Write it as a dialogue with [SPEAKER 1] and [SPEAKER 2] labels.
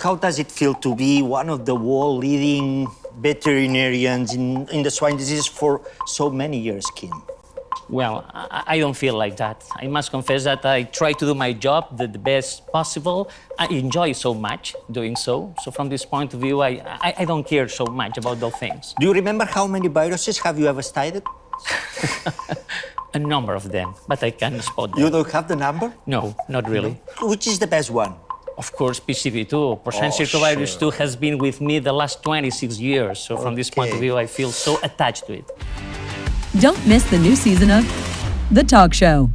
[SPEAKER 1] How does it feel to be one of the world leading veterinarians in the swine disease for so many years, Quim?
[SPEAKER 2] Well, I don't feel like that. I must confess that I try to do my job the best possible. I enjoy so much doing so. So from this point of view, I don't care so much about those things.
[SPEAKER 1] Do you remember how many viruses have you ever studied?
[SPEAKER 2] A number of them, but I can't spot them.
[SPEAKER 1] You don't have the number?
[SPEAKER 2] No, not really.
[SPEAKER 1] Which is the best one?
[SPEAKER 2] Of course, PCV2, porcine circovirus 2, has been with me the last 26 years. So from this point of view, I feel so attached to it.
[SPEAKER 3] Don't miss the new season of The Talk Show.